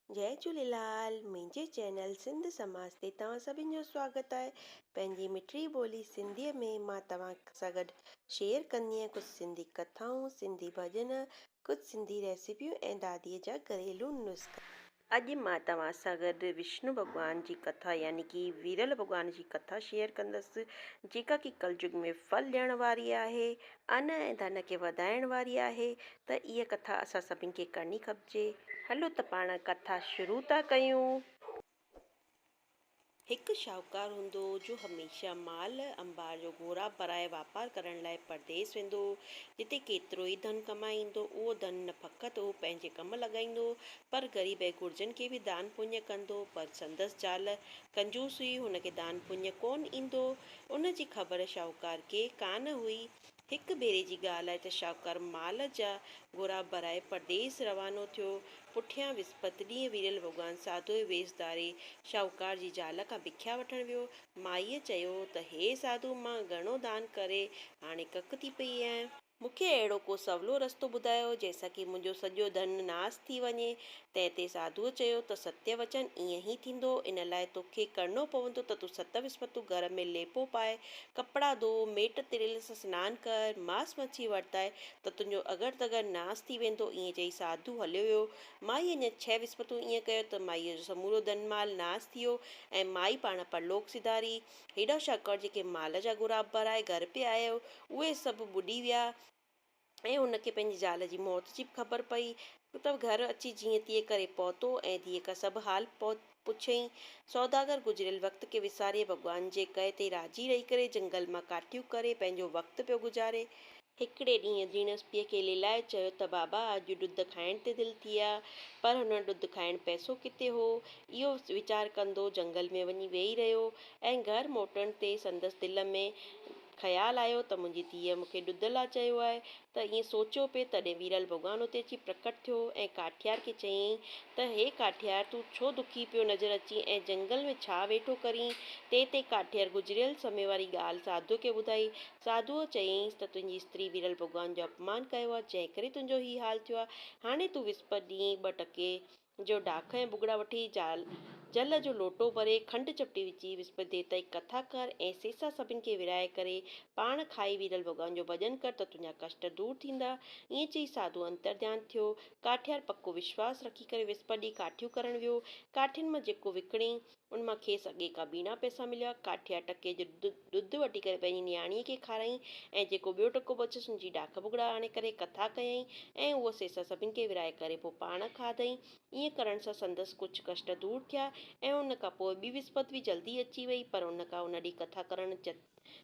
जय झूलेलाल। मुंहिंजे चैनल सिंध समाज ते तव्हां सभिनि जो स्वागत आहे। पंहिंजी मिठड़ी ॿोली सिंधीअ में मां तव्हां सां गॾु शेयर कंदी आहियां कुझु सिंधी कथाऊं, सिंधी भॼन, कुझु सिंधी रेसिपियूं ऐं दादीअ जा घरेलू नुस्ख़ा। अॼु मां तव्हां सां गॾु विष्णु भॻवान जी कथा यानी कि वीरल भॻवान जी कथा शेयर कंदसि, जेका कि कलयुग में फल ॾियण वारी आहे, अन ऐं धन खे वधाइण वारी आहे। त इहा कथा असां सभिनि खे करणी खपिजे। हलो त पाण कथा शुरू था कयूं। हिकु शाहूकार हूंदो जो हमेशह माल अंबार जो घोरा भराए वापारु करण लाइ परदेस वेंदो, जिते केतिरो ई धन कमाईंदो। उहो धन न फ़क़ति उहो पंहिंजे कम लॻाईंदो, पर ग़रीब ऐं घुर्जनि खे बि दान पुञ कंदो। पर संदसि ज़ाल कंजूस हुई, हुनखे दान पुञ कोन ईंदो। उन जी ख़बर शाहूकार खे कान हुई। हिकु भेरे जी ॻाल्हि आहे त शाहूकार माल जा घोरा भराए परदेस रवानो थियो। पुठियां विस्पति ॾींहुं वीरल भॻवानु साधू वेश धारे शाहूकार जी ज़ाल खां भिख्या वठणु वियो। माईअ चयो त हे साधू, मां घणो दान करे हाणे कक थी पई आहियां। मूंखे अहिड़ो को सवलो रस्तो ॿुधायो जंहिंसां कि मुंहिंजो सॼो धन नास थी वञे। तंहिं ते साधुअ चयो त सत्य वचन ईअं ई थींदो। इन लाइ तोखे करणो पवंदो त तूं 7 विस्पतूं घर में लेपो पाए, कपिड़ा धो, मेट तिरियल सां सनानु कर, मांस मच्छी वरिताए त तुंहिंजो अगरि तगरि नास थी वेंदो। ईअं चई साधू हलियो वियो। माई अञा 6 विस्पतूं ईअं कयो त माईअ जो समूरो धन माल नास थी वियो ऐं माई पाण परलोक सिधारी। हेॾा शाहूकार जेके माल जा घुरा भराए घर पे आयो, उहे सभु ॿुॾी विया ऐं हुनखे पंहिंजी ज़ाल जी मौत जी ख़बर पई। त घर अची जीअं तीअं करे पहुतो ऐं धीअ खां सभु हाल पुछियईं। सौदागर गुज़िरियल वक़्त खे विसारे भॻवान जे कए ते राज़ी रही करे जंगल मां काठियूं करे पंहिंजो वक़्तु पियो गुज़ारे। हिकिड़े ॾींहुं जीणस पीउ खे लिलाए चयो त बाबा, अॼु ॾुध खाइण ते दिलि थी आहे, पर हुन ॾुध खाइण पैसो किथे हो। इहो वीचार कंदो जंगल में वञी वेही रहियो ऐं घर मोटण ते संदसि दिलि में ख़्यालु आयो त मुंहिंजी धीअ मूंखे ॾुध लाइ चयो आहे। त ईअं सोचियो पिए, तॾहिं वीरल भॻवानु उते अची प्रकट थियो ऐं काठियार खे चयईं त हे काठियार, तूं छो दुखी पियो नज़र अची ऐं जंगल में छा वेठो करीं। ते काठियार गुज़िरियल समय वारी ॻाल्हि साधूअ खे ॿुधाई। साधूअ चयईंसि त तुंहिंजी स्त्री वीरल भॻवान जो अपमान कयो आहे, जंहिं करे तुंहिंजो ही हाल थियो आहे। हाणे तूं विस्पति ॾींहुं 2 टके जो ॾाख ऐं भुॻड़ा वठी जल जो लोटो भरे खंडु चपटी विझी विस्पति देवता जी कथा कर ऐं सेसा सभिनि खे विराए करे पाण खाई वीरल भॻवान जो भॼन कर त तुंहिंजा कष्ट दूर थींदा। ईअं चई साधू अंतर्ध्यान थियो। काठियार पको विश्वास रखी करे विस्पति ॾींहुं काठियूं करणु वियो। काठियुनि मां जेको विकिणई उन मां खेसि अॻे का ॿीणा पैसा मिलिया। काठियार टके जो ॾुध वठी करे पंहिंजी नियाणीअ खे खाराईं ऐं जेको ॿियो टको बचियसि उनजी ॾाख भुॻड़ा आणे करे कथा कयईं ऐं उहो सेसा सभिनि खे विराए करे पोइ पाण खाधईं। ईअं करण सां संदसि कुझु कष्ट दूर थिया ऐं उन खां पोइ ॿी विस्पति बि जल्दी अची वई, पर उन खां उन ॾींहुं कथा करणु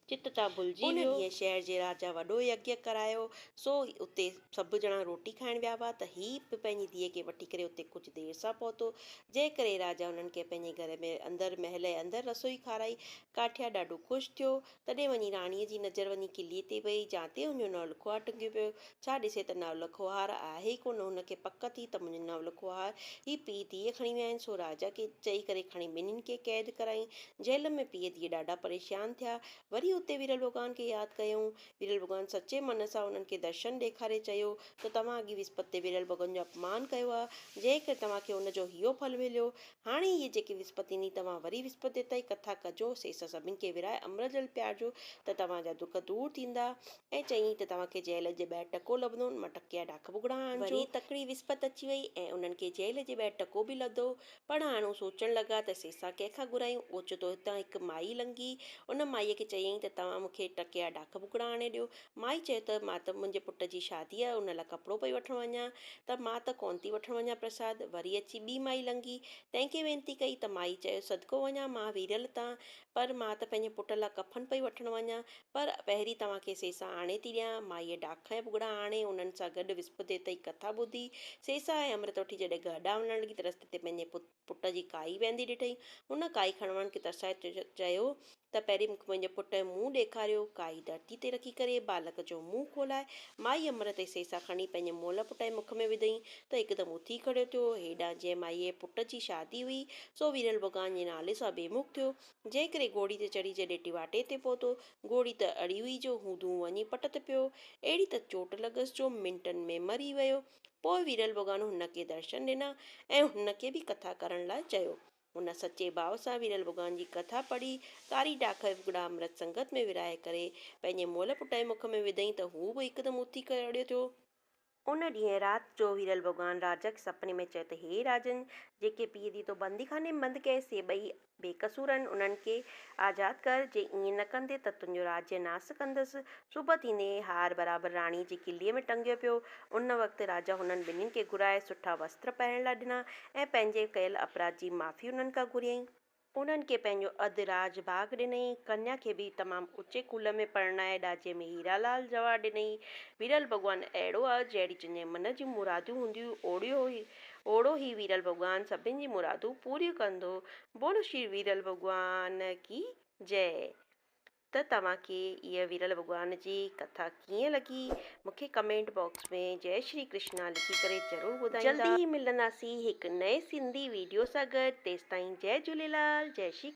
चित तां भुलिजी वियो। उन ॾींहुं शहर जे राजा वॾो यज्ञ करायो, सो उते सभु ॼणा रोटी खाइण विया हुआ त ही बि पंहिंजी धीअ खे वठी करे उते कुझु देरि सां पहुतो, जंहिं करे राजा उन्हनि खे पंहिंजे घर में अंदरि महल जे अंदरि रसोई खाराई। काठियार ॾाढो ख़ुशि थियो। तॾहिं वञी राणीअ जी नज़र वञी किलीअ ते वई, जाते हुनजो नवलखो हार टंगियो पियो। छा ॾिसे त नवलखो हार आहे ई कोन। हुनखे पक थी त मुंहिंजो नवलखो हार ही पीउ धीअ खणी विया आहिनि। सो राजा खे चई करे खणी ॿिन्हिनि खे क़ैद कराई। जेल में पीउ धीअ ॾाढा परेशान थिया। वरी उते वीरल भॻवान खे यादि कयूं। वीरल भॻवानु सचे मन सां उन्हनि खे दर्शन ॾेखारे चयो त तव्हां अॻे विस्पति ते वीरल भॻवान जो अपमान कयो आहे, जंहिं करे तव्हांखे हुनजो इहो फल मिलियो। हाणे इहे जेके विस्पति ईंदी तव्हां वरी विस्पति देवता जी कथा कजो, सेसा सभिनि खे विराए अमृत जल पियारजो त तव्हांजा दुख दूर थींदा। ऐं चयईं त तव्हांखे जेल जे ॿाहिरि टको लभंदो, मां टके जा ॾाख भुॻड़ा आणिजो। वरी तकड़ी विस्पति अची वई ऐं उन्हनि खे जेल जे ॿाहिरि टको बि लधो। पर हाणे सोचणु लॻा त सेसा कंहिंखां घुरायूं। ओचितो हितां हिकु माई लंघी। उन माईअ खे चयईं त तव्हां मूंखे टके जा ॾाख भुॻड़ा आणे ॾियो। माई चयो त मां त मुंहिंजे पुट जी शादी आहे, उन लाइ कपिड़ो पई वठणु वञा, त मां त कोन थी वठणु वञा प्रसाद। वरी अची ॿी माई लंघी, तंहिंखे वेनिती कई त माई चयो सदिको वञा मां वीरल तां, पर मां त पंहिंजे पुट लाइ कफन पई वठणु वञा, पर पहिरीं तव्हांखे सेसा आणे थी ॾियां। माईअ ॾाख ऐं भुॻड़ा आणे उन्हनि सां गॾु विस्पति देवता जी कथा ॿुधी। सेसा ऐं अमृत वठी जॾहिं गॾा वञणु लॻी त रस्ते ते पंहिंजे पुट जी काई वेंदी ॾिठई। हुन काई खणवण खे तरसाए चयो त पहिरीं मूंखे मुंहिंजे पुट जो मुंहुं ॾेखारियो। काई धरती ते रखी करे बालक जो मुंहुं खोलाए माई अमृत ऐं सेसा खणी पंहिंजे मुअल पुट जे मुख में विधई त हिकदमि उथी खड़ो थियो। हेॾां जंहिं माईअ जे पुट जी शादी हुई सो वीरल भॻवान जे नाले सां बेमुख थियो, जंहिं करे घोड़ी ते चढ़ी जॾहिं टिवाटे ते पहुतो, घोड़ी त अड़ी हुई जो हू धूं वञी पट ते पियो। अहिड़ी त चोट लॻसि जो मिंटनि में मरी वियो। पोइ वीरल भॻवान हुन खे दर्शन ॾिना ऐं हुन खे बि कथा करण लाइ चयो। हुन सचे भाव सां वीरल भॻवान जी कथा पढ़ी कारी डाख गुड़ा अमृत संगत में विराए करे पंहिंजे मोल पुट जे मुख में विधई त हू बि हिकदमि उथी करे अड़ियो थियो। उन ॾींहुं राति जो वीरल भॻवान राजा खे सपने में चयो त हे राजन, जेके पीउ दी तो बंदीखाने में बंदि कये से ॿई बेकसूर आहिनि, उन्हनि खे आज़ादु कर। जे ईअं न कंदे त तुंहिंजो राज्य नास कंदसि। सुबुह थींदे हार बराबरि राणी जी किलीअ में टंगियो पियो। उन वक़्तु राजा हुननि ॿिन्हिनि खे घुराए सुठा वस्त्र पाइण लाइ ॾिना ऐं पंहिंजे कयल अपराध जी माफ़ी उन्हनि खां घुरियईं। उन्हनि खे पंहिंजो अधु राज बाग़ ॾिनई। कन्या खे बि तमामु ऊचे कुल में परणाए ॾाजे में हीरालाल जवाहर ॾिनई। वीरल भॻवानु अहिड़ो आहे, जहिड़ी तुंहिंजे मन जूं मुरादियूं हूंदियूं ओड़ो ही वीरल भॻवानु सभिनि जी मुरादूं पूरियूं कंदो। बोलो श्री वीरल भॻवान की जय। त तव्हांखे इहा वीरल भॻवान जी कथा कीअं लॻी, मूंखे कमेंट बॉक्स में जय श्री कृष्णा लिखी करे ज़रूरु ॿुधाईंदा। जल्दी ई मिलंदासीं हिकु नए सिंधी वीडियो सां गॾु। तेसिताईं जय झूलेलाल, जय श्री